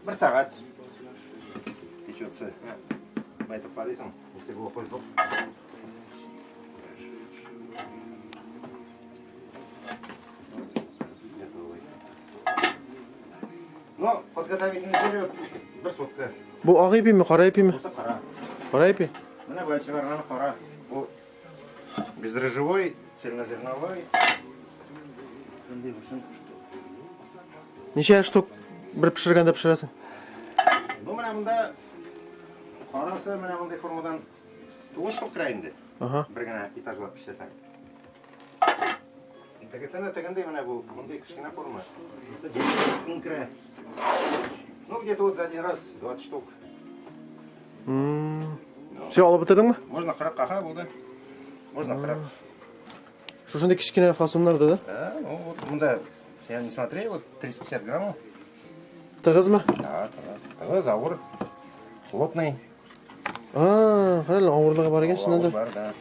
Bir saat. Geçiyorsa. Baytıp kalıyorsun. İşte bu koyduk. Ну, подготовительный период bir сутка. Bu ağ ipi mi, kara ipi mi? Olsa qara. Kara ipi. Mana bu çıkarğanı qara. Bu бездрожжевой, цельнозерновой. Neçe штук bir pişirgende pişiresin? Bu mana bunda qarası mana bunday formadan 9 штук kirayindi. Aha. Birgina etajlab pishirsan. Tegasini teganda mana bu bunday kichkina forma. Kira. Ну, где-то вот за один раз 20 штук. Все alıp bitirdin mi? Можно qirib qaha bo'ldi. Можно qirib. Şuşunda kichkina fasonlarda da. Да, ну вот бunda я не смотри, вот 350 граммов. Tığız mı? Да, тогда ауыр. Плотный. Qarayla ağırlığı var ekan şunda da. Бар, да.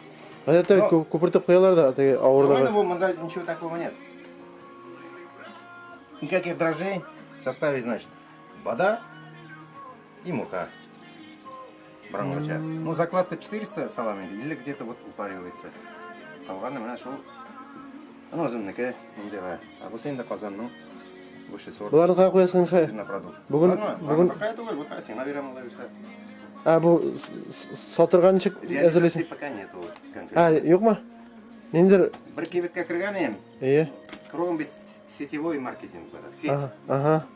Hayatta ko'pirtib qo'yalar da Ну, ağırlığı. бunda ничего такого нет. Никаких дрожжей в составе, значит, вода и мука. Брамовича. Ну, закладка 400 салами или где-то вот упаривается. Қалғаны мына шол. Ана өзімнікі, мұндайға. А бұл сен де қазанның выше сорт. Бұларды қай қоясың қай? Продукт. Бүгін Қайда олар, вот сен наверное ала берсе. Bu сатырған ничек әзірлесің? Пока нету конкретно. Yok mu? Нендер? Бір кебетке кіргенем. Иә. Кругом бит сетевой маркетинг бар. Сеть. Ага.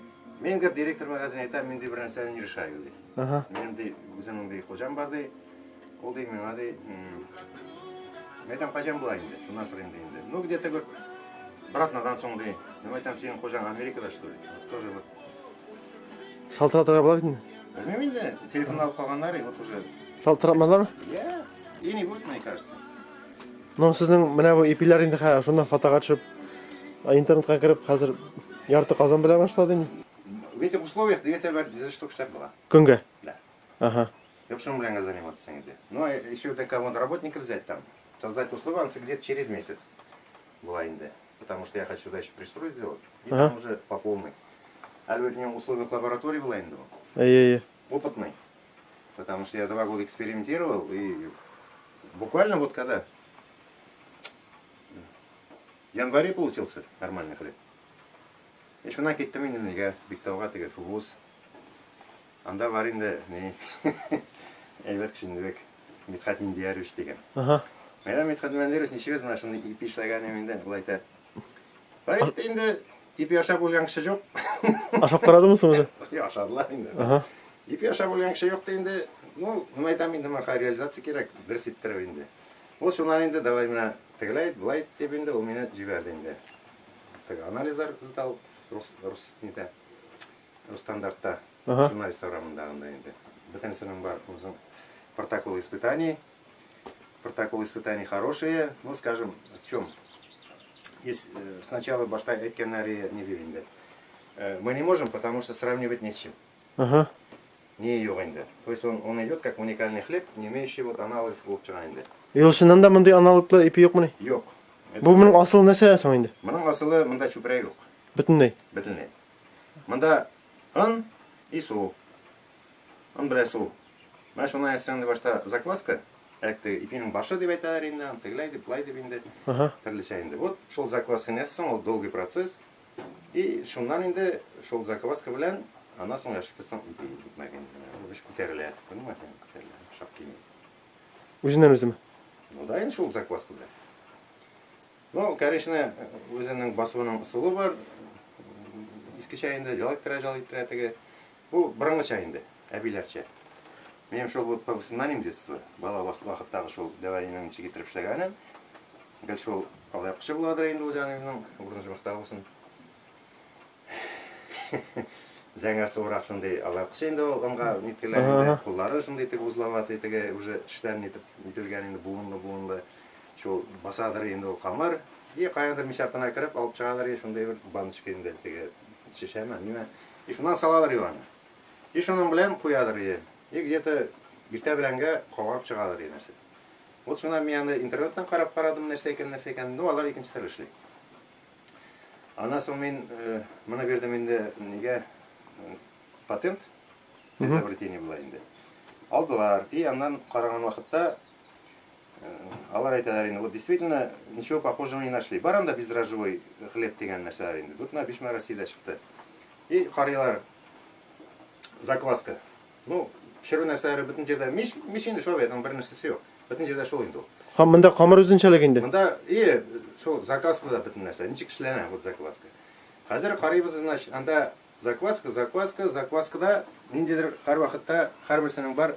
Мен кір директор магазин айтам, мен де бір нәрсені не решаю дейді. Ага. Менің де өзімнің қожам бар дейді. Ол дейді мен ады мен айтам қожам болайын дейді. Шунан сұрайын дейді. Ну где-то бір братнадан соң дейді. Мен айтам сенің қожаң Америкада что ли? Тоже вот. Шалтыратыға болады. Білмеймін де телефон алып қалғандар вот уже. Шалтыратмадылар ма? Я. И не будет, мне кажется. Ну сіздің мына бұл ипилеріңді шунdan фотоға түсіп интернетқа кіріп қазір ярты қазан біле баштады. В этих условиях где-то 10 штук штаб была. Күнге? Да. Ага. Я почему блин заниматься где? Ну, еще такая вот работника взять там, создать условия, где-то через месяц была инда. Потому что я хочу дальше пристрой сделать. И там уже по полной. А в нем условиях лаборатории была инда. Опытный. Потому что я 2 года экспериментировал и буквально вот когда в январе получился нормальный хлеб. Еще на какие-то минуты биктауға тегер фугус. Анда бар енді не әйбәт кішіндірек Медхат Мендиярович деген. Мен Медхат Мендиярович неше мына шуны ипи ішлаған емінде бұл айтады. Бар етті енді ипи ашап өлген кіші жоқ. Ашап қарады мұсың өзі? Ашадылар енді. Ипи ашап өлген кіші жоқ енді, ну, мен айтам енді мақа реализация керек, дұрыс еттіріп енді. Ол шунан енді давай мына тігілайд, бұлайд деп енді ол мені жіберді енді. Анализдар сдал Росстандартта. Журналист равномерно енді. Бітінісінің бар протокол испытаний. Протокол испытаний хорошие. Ну, скажем, в чем? Есть сначала башта экенария не видно. Мы не можем, потому что сравнивать не с чем. Не ее енді. То есть он идет как уникальный хлеб, не имеющий вот аналогов лопчыға енді. Шыннан да мындай аналогтар ипи жоқ міне? Жоқ. Бұл мұның асылы нәрсе соң енді? Мұның асылы мында чупрай жоқ. Бүтіндей? Бүтіндей. Мында ын и су. Ын біле су. Мәш оны әсенді башта закваска. Әкті ипінің башы деп айтар енді, тігілай деп, бұлай деп енді, түрліше енді. Вот шол закваска нәсін, ол долгий процесс. И шундан енді шол закваска білән, ана соң яшып кесін ипі етмәген. Үш көтерілі. Понимаете, көтерілі. Шап кемей. Өзінен өзі ме? Ну да, енді шол закваска білән. Ну, конечно, өзінің басуының ысылы бар. Ескі чайында жалайттыра теге. Бұл бұрынғы чайында, әбейлерче. Менің шол бұл по воспоминаниям детства. Бала вақыттағы шол дәвайының іші кетіріп штағанын. Гәл шол қалай құшы болады енді ол жанымның ұрын жұмақта болсын. Зәңірсі орақ шындай алай құшы енді ол ұнға неткелерінде қоллары шындай теге ұзлаваты теге уже іштәрін етілген енді буынды. Шол басадыр енді ол қамар. И қайғыдыр мешартына кіріп, алып шығадыр, шындай бір банышкенде теге шешәмі, неме. И шунан саладыр еланы. И шунан білән қоядыр е. И где-то ерте біләнге қоғарып шығадыр е нәрсе. Вот шунан мен интернеттен қарадым нәрсе екен, ну алар екінші тірі ішлей. Ана соң мен, мұны бердім енді неге патент изобретение была инде. Алдылар, и андан караган вакытта алар айталар инде, вот действительно ничего похожего не нашли. Бар анда бездрожжевой хлеб деген нәрселер инде. Вот на Бишма Россияда чыкты. И карыйлар закваска. Ну, шеру нәрселер бүтүн жерде миш инде шо бетен бир нерсеси жок. Бүтүн жерде шо инде. Мында камыр өзүнчөлүк инде. Мында шо закваска да бүтүн нерсе. Ничек иштелген вот закваска. Азыр карыйбыз, значит, анда закваскада ниндидир һәр вакытта һәр берсенең бар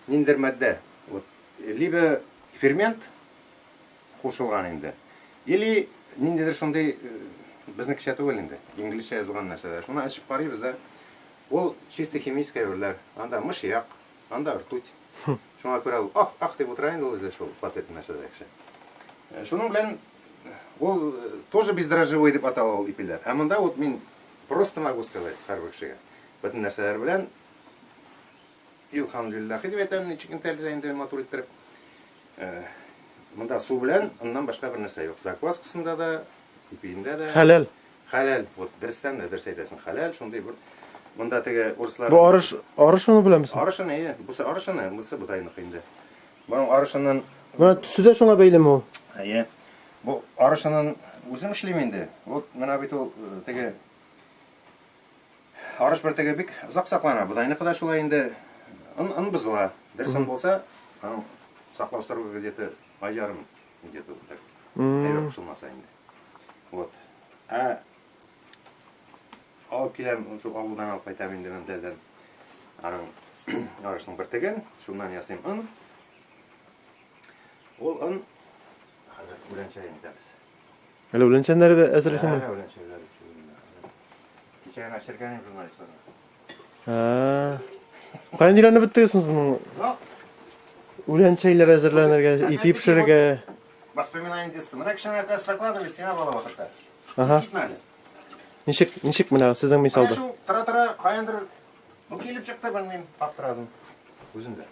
ниндидир матдә. Вот либо фермент кушылган инде. Или ниндидир шундый безнекчә түгел инде. Инглизчә язылган нәрсәләр. Шуны ачып карыйбыз да. Ул чисто химическое верләр. Анда мышьяк, анда ртуть. Шуңа күрә ул ах дип утыра инде ул үзе шул патент нәрсәләр. Шуның белән ул тоже бездрожжевой дип атала ул ипиләр. Ә монда вот мин просто могу сказать һәрбер кешегә. Бүтән нәрсәләр белән илхамдулиллах дип әйтәм, ничек интеллектуаль инде матур иттереп. Монда су белән аннан башка бер нәрсә юк. Закваскасында да, ипиендә дә. Халал. Халал. Вот дөрестән дә дөрес әйтәсең. Халал шундый бер. Монда теге урыслар. Бу арышыны беләмсең? Арышыны, бусы арышыны, бусы бутайныкы инде. Буның арышыннан Менә төсү дә шуңа бәйлеме ул? Бу арышынын үзем эшлим инде. Вот менә бит ул теге арыш бер теге бик озак саклана. Бутайныкы да шулай инде. Ын бызыла. Дөресен булса, аның саклау срогы где-то ай ярым, где-то так. Әйбәт кушылмаса инде. Вот. Алып киләм, шу авылдан алып кайтам инде мен дәлдән. Аның арышның бер теген, шуннан ясыйм ын. Ул ын хәзер үләнчә интәбез. Әле үләнчәннәре дә әзерләсәң. Үләнчәләр. Кичә генә шәркәнем журналистлар. Кайдан өйрәнеп беттегез соң? Үләнчәйләр әзерләнергә, ипи пешерергә. Воспоминания детства. Менә кешене аказ закладывать сиңа бала вакытта. Ага. Ничек менә сезнең мисалда? Шул тара-тара каяндыр бу килеп чыкты, белмим, аптырадым. Үзем дә.